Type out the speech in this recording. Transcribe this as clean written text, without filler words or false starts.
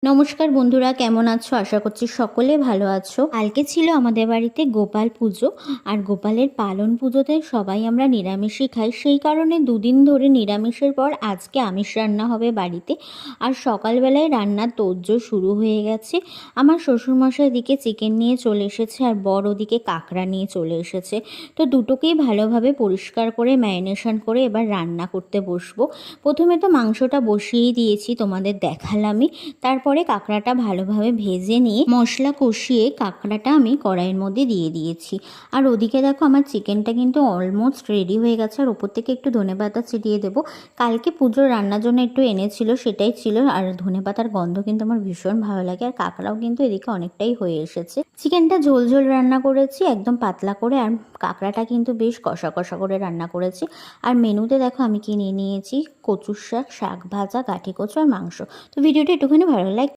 নমস্কার বন্ধুরা, কেমন আছো? আশা করছি সকলে ভালো আছো। কালকে ছিল আমাদের বাড়িতে গোপাল পুজো, আর গোপালের পালন পুজোতে সবাই আমরা নিরামিষই খাই। সেই কারণে দুদিন ধরে নিরামিষের পর আজকে আমিষ রান্না হবে বাড়িতে। আর সকালবেলায় রান্নার তোড়জোড় শুরু হয়ে গেছে। আমার শ্বশুরমশাই এদিকে চিকেন নিয়ে চলে এসেছে, আর বর ওদিকে কাঁকড়া নিয়ে চলে এসেছে। তো দুটোকেই ভালোভাবে পরিষ্কার করে ম্যারিনেশন করে এবার রান্না করতে বসবো। প্রথমে তো মাংসটা বসিয়েই দিয়েছি, তোমাদের দেখালামই। তারপরে কাঁকড়াটা ভালোভাবে ভেজে নিয়ে মশলা কষিয়ে কাঁকড়াটা আমি কড়াইয়ের মধ্যে দিয়ে দিয়েছি। আর ওদিকে দেখো আমার চিকেনটা কিন্তু অলমোস্ট রেডি হয়ে গেছে। আর ওপর থেকে একটু ধনেপাতা ছিটিয়ে দেবো। কালকে পুজোর রান্নার জন্য একটু এনেছিল, সেটাই ছিল। আর ধনেপাতার গন্ধ কিন্তু আমার ভীষণ ভালো লাগে। আর কাঁকড়াও কিন্তু এদিকে অনেকটাই হয়ে এসেছে। চিকেনটা ঝোল ঝোল রান্না করেছি, একদম পাতলা করে। আর কাঁকড়াটা কিন্তু বেশ কষা কষা করে রান্না করেছি। আর মেনুতে দেখো আমি কি নিয়ে নিয়েছি, কচুর শাক, শাক ভাজা, গাঠি কচু আর মাংস। তো ভিডিওটা একটুখানি ভালো লাগে